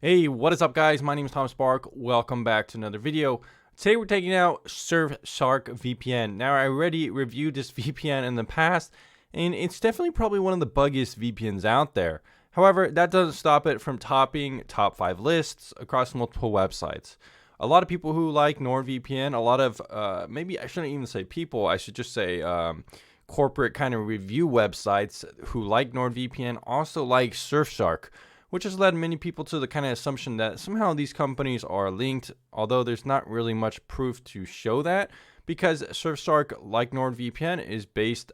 Hey, what is up guys? My name is Tom Spark. Welcome back to another video. Today we're taking out Surfshark VPN. Now I already reviewed this VPN in the past and it's definitely probably one of the buggiest VPNs out there. However, that doesn't stop it from topping top 5 lists across multiple websites. A lot of people who like NordVPN, a lot of, maybe I shouldn't even say people, I should just say corporate kind of review websites who like NordVPN also like Surfshark, which has led many people to the kind of assumption that somehow these companies are linked, although there's not really much proof to show that, because Surfshark, like NordVPN, is based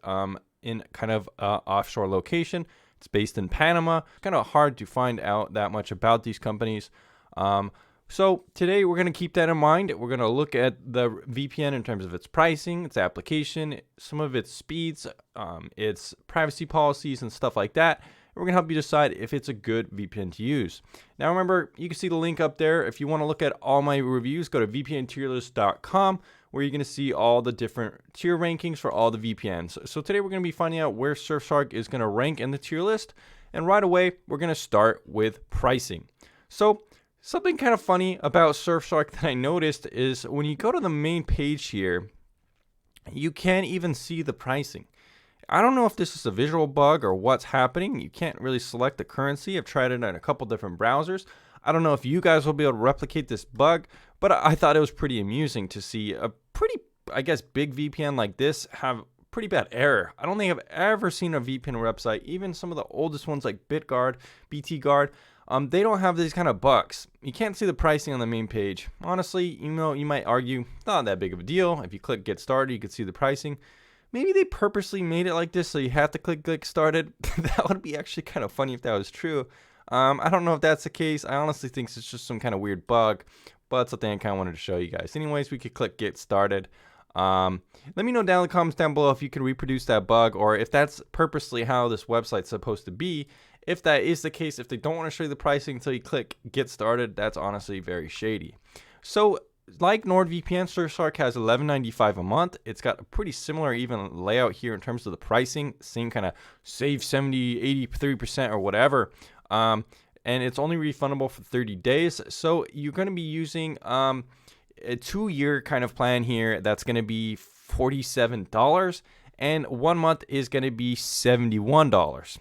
in kind of offshore location. It's based in Panama. It's kind of hard to find out that much about these companies. So today we're going to keep that in mind. We're going to look at the VPN in terms of its pricing, its application, some of its speeds, its privacy policies and stuff like that. We're going to help you decide if it's a good VPN to use. Now remember, you can see the link up there. If you want to look at all my reviews, go to vpntierlist.com where you're going to see all the different tier rankings for all the VPNs. So today we're going to be finding out where Surfshark is going to rank in the tier list. And right away, we're going to start with pricing. So something kind of funny about Surfshark that I noticed is when you go to the main page here, you can't even see the pricing. I don't know if this is a visual bug or what's happening. You can't really select the currency. I've tried it in a couple different browsers. I don't know if you guys will be able to replicate this bug, but I thought it was pretty amusing to see a pretty, I guess, big VPN like this have pretty bad error. I don't think I've ever seen a VPN website, even some of the oldest ones like BitGuard, BTGuard, they don't have these kind of bugs. You can't see the pricing on the main page. Honestly, you might argue, not that big of a deal. If you click Get Started, you can see the pricing. Maybe they purposely made it like this so you have to click Get Started. That would be actually kind of funny if that was true. I don't know if that's the case. I honestly think it's just some kind of weird bug, but it's something I kind of wanted to show you guys. Anyways, we could click Get Started. Let me know down in the comments down below if you can reproduce that bug or if that's purposely how this website's supposed to be. If that is the case, if they don't want to show you the pricing until you click Get Started, that's honestly very shady. So like NordVPN, Surfshark has $11.95 a month. It's got a pretty similar even layout here in terms of the pricing. Same kind of save 70, 83% or whatever. And it's only refundable for 30 days. So you're going to be using a 2-year kind of plan here. That's going to be $47. And 1 month is going to be $71.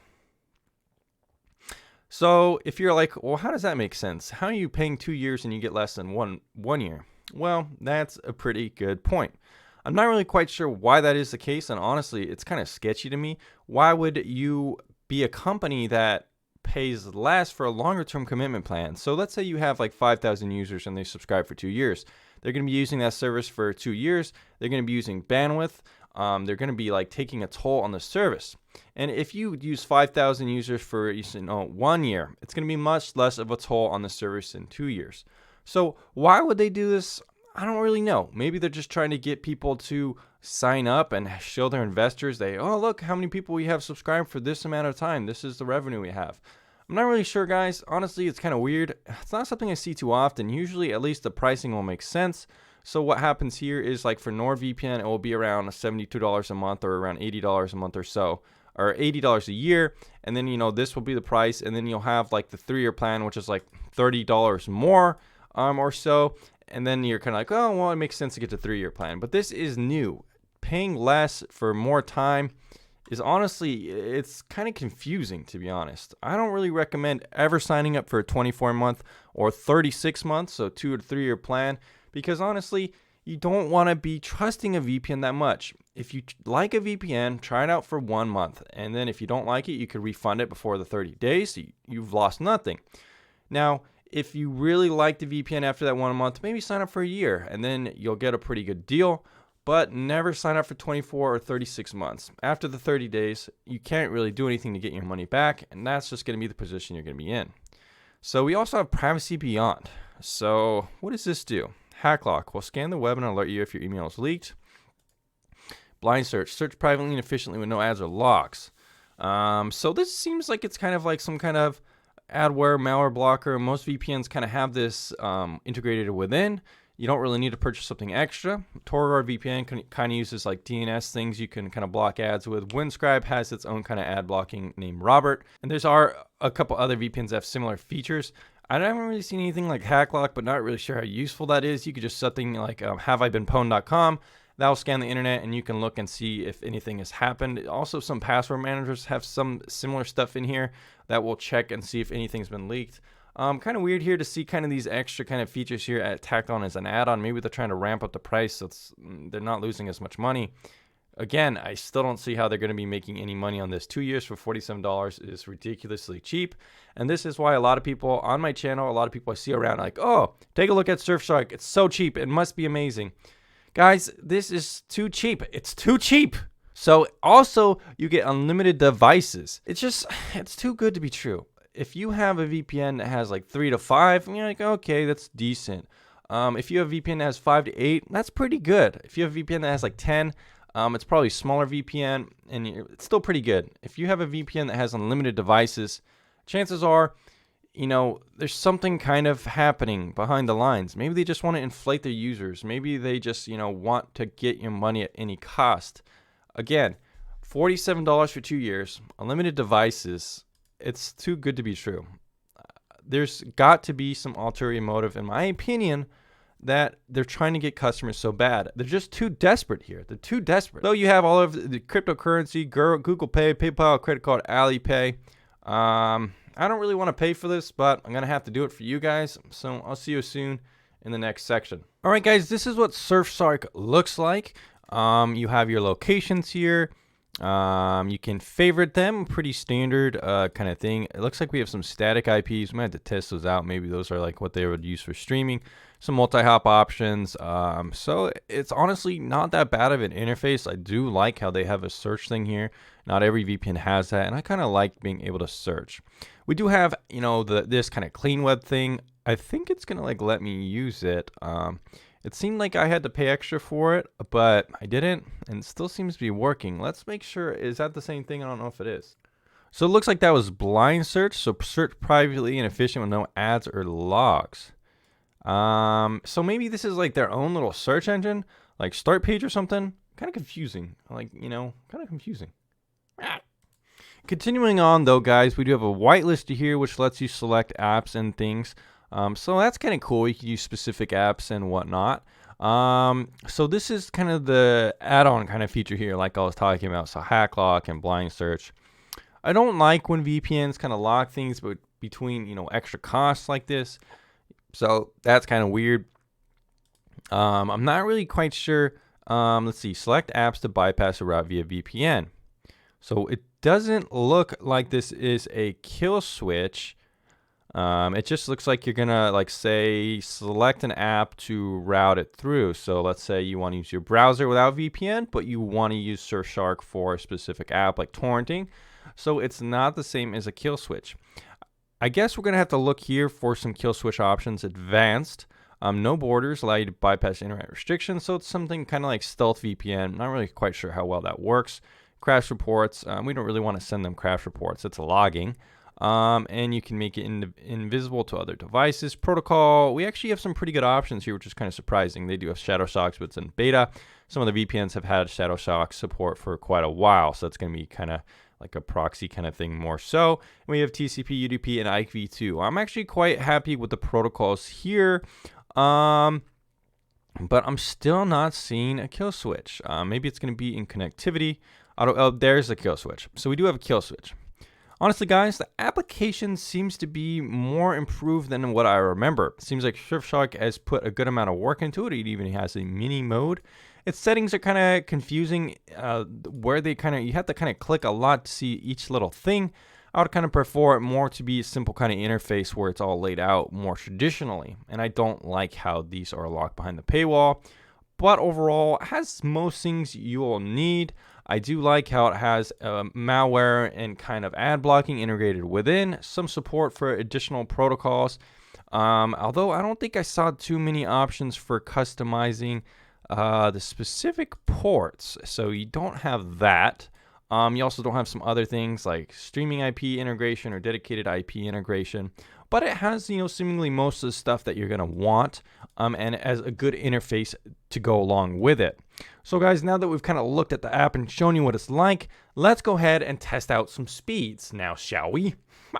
So if you're like, well, how does that make sense? How are you paying 2 years and you get less than one year? Well, that's a pretty good point. I'm not really quite sure why that is the case, and honestly, it's kind of sketchy to me. Why would you be a company that pays less for a longer term commitment plan? So let's say you have like 5,000 users and they subscribe for 2 years. They're going to be using that service for 2 years. They're going to be using bandwidth. They're going to be like taking a toll on the service. And if you use 5,000 users for 1 year, it's going to be much less of a toll on the service in 2 years. So why would they do this? I don't really know. Maybe they're just trying to get people to sign up and show their investors oh, look how many people we have subscribed for this amount of time. This is the revenue we have. I'm not really sure, guys. Honestly, it's kind of weird. It's not something I see too often. Usually, at least the pricing will make sense. So what happens here is like for NordVPN, it will be around $72 a month or around $80 a month or so, or $80 a year. And then, this will be the price. And then you'll have like the 3-year plan, which is like $30 more or so. And then you're kind of like, oh, well, it makes sense to get the 3-year plan. But this is new. Paying less for more time is honestly, it's kind of confusing, to be honest. I don't really recommend ever signing up for a 24-month or 36 months, so 2 or 3-year plan, because honestly, you don't want to be trusting a VPN that much. If you like a VPN, try it out for 1 month. And then if you don't like it, you could refund it before the 30 days. So you've lost nothing. Now, if you really like the VPN after that 1 month, maybe sign up for a year and then you'll get a pretty good deal. But never sign up for 24 or 36 months. After the 30 days, you can't really do anything to get your money back. And that's just going to be the position you're going to be in. So we also have Privacy Beyond. So what does this do? HackLock will scan the web and alert you if your email is leaked. Blind search. Search privately and efficiently with no ads or locks. So this seems like it's kind of like some kind of adware, malware blocker. Most VPNs kind of have this integrated within. You don't really need to purchase something extra. Torrent VPN kind of uses like DNS things you can kind of block ads with. Windscribe has its own kind of ad blocking named Robert. And there's a couple other VPNs that have similar features. I haven't really seen anything like HackLock, but not really sure how useful that is. You could just set something like haveibeenpwned.com. That'll scan the internet and you can look and see if anything has happened. Also, some password managers have some similar stuff in here that will check and see if anything's been leaked. Kind of weird here to see kind of these extra kind of features here tacked on as an add-on. Maybe they're trying to ramp up the price so they're not losing as much money. Again, I still don't see how they're going to be making any money on this. 2 years for $47 is ridiculously cheap. And this is why a lot of people on my channel, a lot of people I see around like, oh, take a look at Surfshark. It's so cheap. It must be amazing. Guys, this is too cheap. It's too cheap. So also you get unlimited devices. It's too good to be true. If you have a VPN that has like 3 to 5, you're like, okay, that's decent. If you have a VPN that has 5 to 8, that's pretty good. If you have a VPN that has like 10, it's probably a smaller VPN, and it's still pretty good. If you have a VPN that has unlimited devices, chances are, there's something kind of happening behind the lines. Maybe they just want to inflate their users. Maybe they just, want to get your money at any cost. Again, $47 for 2 years, unlimited devices. It's too good to be true. There's got to be some ulterior motive, in my opinion, that they're trying to get customers so bad. They're just too desperate here. They're too desperate. Though you have all of the cryptocurrency, Google Pay, PayPal, credit card, Alipay. I don't really want to pay for this, but I'm going to have to do it for you guys. So I'll see you soon in the next section. All right, guys, this is what Surfshark looks like. You have your locations here. You can favorite them, pretty standard kind of thing. It looks like we have some static IPs. We might have to test those out. Maybe those are like what they would use for streaming. Some multi-hop options. So it's honestly not that bad of an interface. I do like how they have a search thing here. Not every VPN has that, and I kind of like being able to search. We do have, this kind of clean web thing. I think it's gonna like let me use it. It seemed like I had to pay extra for it, but I didn't, and it still seems to be working. Let's make sure. Is that the same thing? I don't know if it is. So it looks like that was blind search, so search privately and efficient with no ads or logs. So maybe this is like their own little search engine, like start page or something. Kind of confusing, kind of confusing. Continuing on though, guys, we do have a whitelist here, which lets you select apps and things. So that's kind of cool. You can use specific apps and whatnot. So this is kind of the add-on kind of feature here, like I was talking about. So HackLock and blind search. I don't like when VPNs kind of lock things between, extra costs like this. So that's kind of weird. I'm not really quite sure. Let's see. Select apps to bypass a route via VPN. So it doesn't look like this is a kill switch. It just looks like you're gonna select an app to route it through. So let's say you want to use your browser without VPN, but you want to use Surfshark for a specific app like torrenting. So it's not the same as a kill switch. I guess we're gonna have to look here for some kill switch options. Advanced, no borders, allow you to bypass internet restrictions. So it's something kind of like stealth VPN. Not really quite sure how well that works. Crash reports, we don't really want to send them crash reports. It's logging. And you can make it invisible to other devices. Protocol, we actually have some pretty good options here, which is kind of surprising. They do have ShadowShock, but it's in beta. Some of the VPNs have had ShadowShock support for quite a while, so it's going to be kind of like a proxy kind of thing more so. And we have TCP, UDP, and IPv2. I'm actually quite happy with the protocols here, but I'm still not seeing a kill switch. Maybe it's going to be in connectivity. Oh, there's a kill switch. So we do have a kill switch. Honestly, guys, the application seems to be more improved than what I remember. It seems like Surfshark has put a good amount of work into it. It even has a mini mode. Its settings are kind of confusing, where you have to kind of click a lot to see each little thing. I would kind of prefer it more to be a simple kind of interface where it's all laid out more traditionally. And I don't like how these are locked behind the paywall. But overall, it has most things you will need. I do like how it has malware and kind of ad blocking integrated within, some support for additional protocols. Although I don't think I saw too many options for customizing the specific ports. So you don't have that. You also don't have some other things like streaming IP integration or dedicated IP integration. But it has, seemingly most of the stuff that you're going to want, and as a good interface to go along with it. So guys, now that we've kind of looked at the app and shown you what it's like, let's go ahead and test out some speeds now, shall we?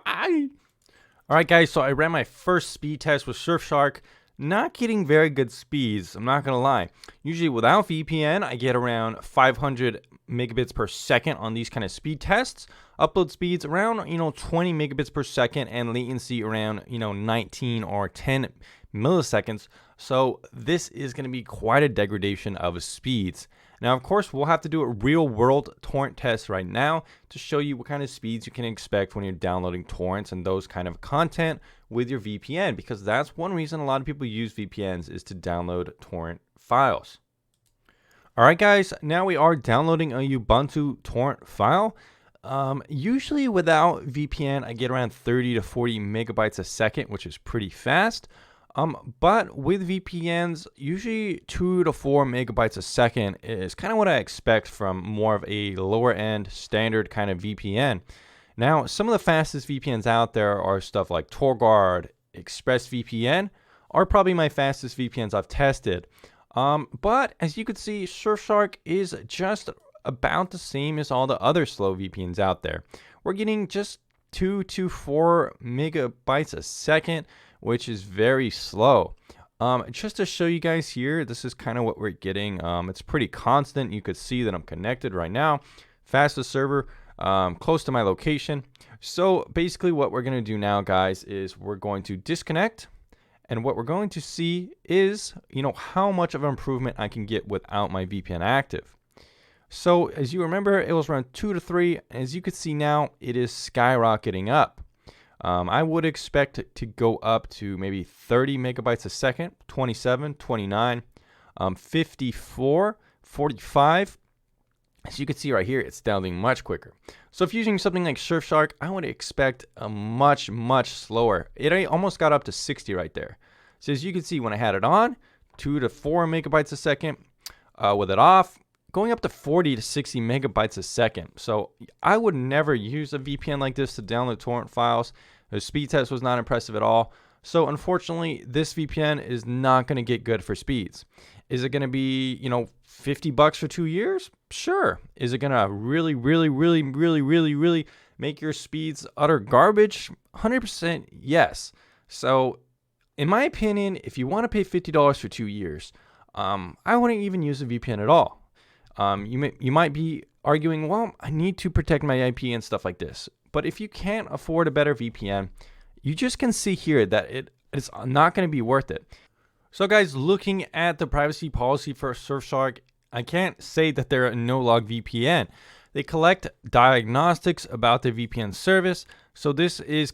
All All right, guys, so I ran my first speed test with Surfshark. Not getting very good speeds, I'm not going to lie. Usually without VPN, I get around 500 megabits per second on these kind of speed tests. Upload speeds around, 20 megabits per second, and latency around, 19 or 10 milliseconds. So this is going to be quite a degradation of speeds. Now, of course, we'll have to do a real-world torrent test right now to show you what kind of speeds you can expect when you're downloading torrents and those kind of content with your VPN, because that's one reason a lot of people use VPNs is to download torrent files. All right, guys, now we are downloading a Ubuntu torrent file. Usually without VPN, I get around 30 to 40 megabytes a second, which is pretty fast. But with VPNs, usually 2 to 4 megabytes a second is kind of what I expect from more of a lower end standard kind of VPN. Now, some of the fastest VPNs out there are stuff like TorGuard, ExpressVPN, are probably my fastest VPNs I've tested. But as you can see, Surfshark is just about the same as all the other slow VPNs out there. We're getting just 2 to 4 megabytes a second, which is very slow. Just to show you guys here, this is kind of what we're getting. It's pretty constant. You could see that I'm connected right now. Fastest server, close to my location. So basically what we're going to do now, guys, is we're going to disconnect. And what we're going to see is, how much of an improvement I can get without my VPN active. So as you remember, it was around 2 to 3. As you can see now, it is skyrocketing up. I would expect it to go up to maybe 30 megabytes a second, 27, 29, 54, 45. As you can see right here, it's downloading much quicker. So if using something like Surfshark, I would expect a much slower. It almost got up to 60 right there. So as you can see, when I had it on, 2 to 4 megabytes a second. With it off, going up to 40 to 60 megabytes a second. So I would never use a VPN like this to download torrent files. The speed test was not impressive at all. So unfortunately, this VPN is not going to get good for speeds. Is it going to be, $50 for 2 years? Sure. Is it going to really make your speeds utter garbage? 100% yes. So in my opinion, if you want to pay $50 for 2 years, I wouldn't even use a VPN at all. You might be arguing, well, I need to protect my IP and stuff like this. But if you can't afford a better VPN, you just can see here that it's not going to be worth it. So guys, looking at the privacy policy for Surfshark, I can't say that they're a no-log VPN. They collect diagnostics about the VPN service. So this is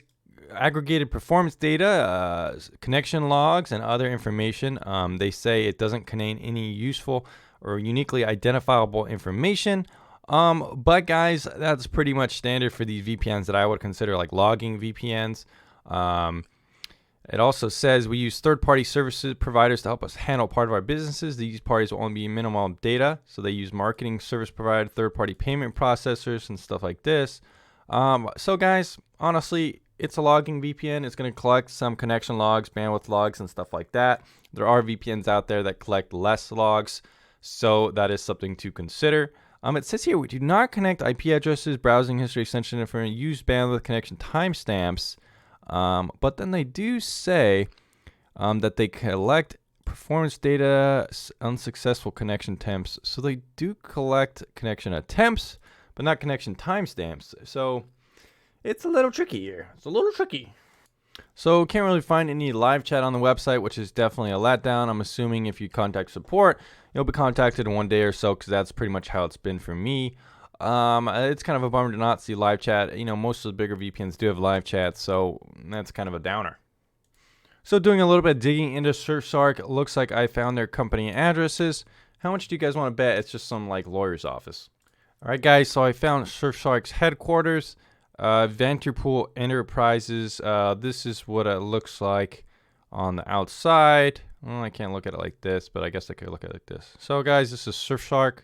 aggregated performance data, connection logs, and other information. They say it doesn't contain any useful or uniquely identifiable information. But guys, that's pretty much standard for these VPNs that I would consider like logging VPNs. It also says we use third-party services providers to help us handle part of our businesses. These parties will only be minimal data, so they use marketing service provider, third-party payment processors, and stuff like this. So guys, honestly, it's a logging VPN. It's going to collect some connection logs, bandwidth logs, and stuff like that. There are VPNs out there that collect less logs, so that is something to consider. It says here, we do not connect IP addresses, browsing history, extension information, use bandwidth connection timestamps. But then they do say that they collect performance data, unsuccessful connection attempts. So they do collect connection attempts, but not connection timestamps. So it's a little tricky here. It's a little tricky. So can't really find any live chat on the website, which is definitely a letdown. I'm assuming if you contact support, you'll be contacted in 1 day or so, because that's pretty much how it's been for me. It's kind of a bummer to not see live chat. Most of the bigger VPNs do have live chat, so that's kind of a downer. So doing a little bit of digging into Surfshark, it looks like I found their company addresses. How much do you guys want to bet it's just some like lawyer's office? All right, guys, so I found Surfshark's headquarters, Vanderpool Enterprises. This is what it looks like on the outside. Well, I can't look at it like this, but I guess I could look at it like this. So guys, this is Surfshark.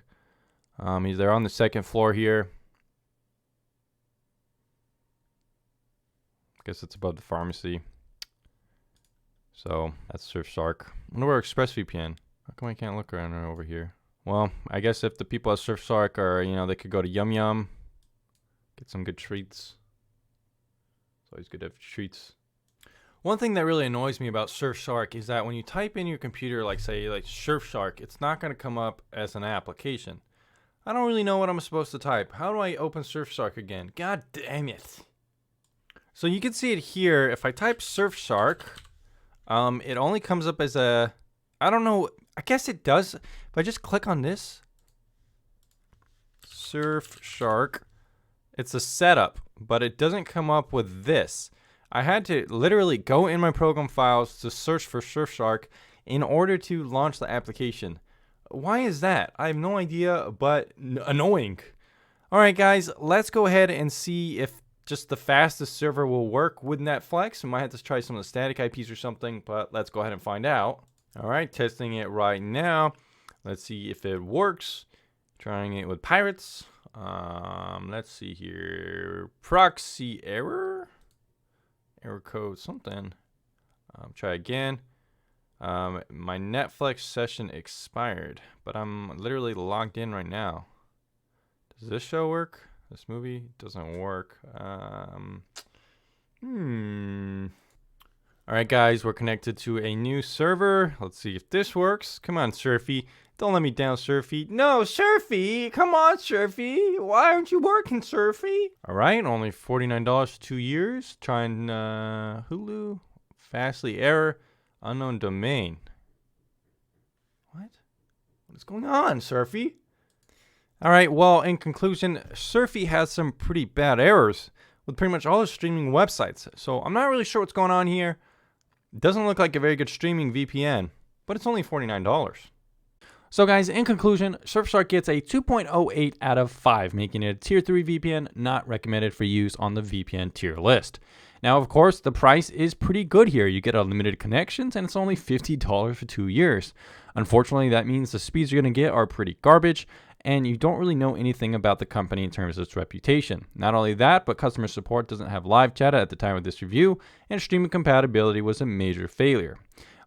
They're on the second floor here. I guess it's above the pharmacy. So that's Surfshark. I wonder where ExpressVPN. How come I can't look around over here? Well, I guess if the people at Surfshark are, they could go to Yum Yum, get some good treats. It's always good to have treats. One thing that really annoys me about Surfshark is that when you type in your computer, like say like Surfshark, it's not going to come up as an application. I don't really know what I'm supposed to type. How do I open Surfshark again? God damn it. So you can see it here. If I type Surfshark, it only comes up as a, I don't know, I guess it does. If I just click on this, Surfshark, it's a setup, but it doesn't come up with this. I had to literally go in my program files to search for Surfshark in order to launch the application. Why is that? I have no idea, but annoying. All right, guys, let's go ahead and see if just the fastest server will work with Netflix. We might have to try some of the static IPs or something, but let's go ahead and find out. All right, testing it right now. Let's see if it works. Trying it with pirates. Let's see here. Proxy error. Error code something. Try again. My Netflix session expired, but I'm literally logged in right now. Does this show work? This movie doesn't work. All right, guys, we're connected to a new server. Let's see if this works. Come on, Surfy. Don't let me down, Surfy. No, Surfy. Come on, Surfy. Why aren't you working, Surfy? All right, only $49 for 2 years. Trying Hulu. Fastly error. Unknown domain. What? What is going on, Surfy? All right, well, in conclusion, Surfy has some pretty bad errors with pretty much all the streaming websites. So I'm not really sure what's going on here. It doesn't look like a very good streaming VPN, but it's only $49. So guys, in conclusion, Surfshark gets a 2.08 out of 5, making it a tier 3 VPN, not recommended for use on the VPN tier list. Now, of course, the price is pretty good here. You get unlimited connections, and it's only $50 for 2 years. Unfortunately, that means the speeds you're going to get are pretty garbage, and you don't really know anything about the company in terms of its reputation. Not only that, but customer support doesn't have live chat at the time of this review, and streaming compatibility was a major failure.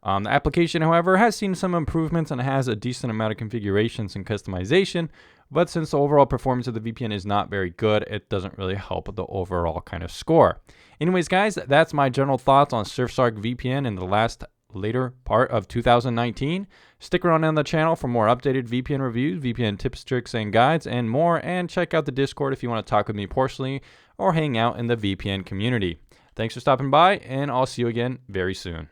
The application, however, has seen some improvements and has a decent amount of configurations and customization, but since the overall performance of the VPN is not very good, it doesn't really help with the overall kind of score. Anyways, guys, that's my general thoughts on Surfshark VPN in the later part of 2019. Stick around on the channel for more updated VPN reviews, VPN tips, tricks, and guides, and more, and check out the Discord if you want to talk with me personally or hang out in the VPN community. Thanks for stopping by, and I'll see you again very soon.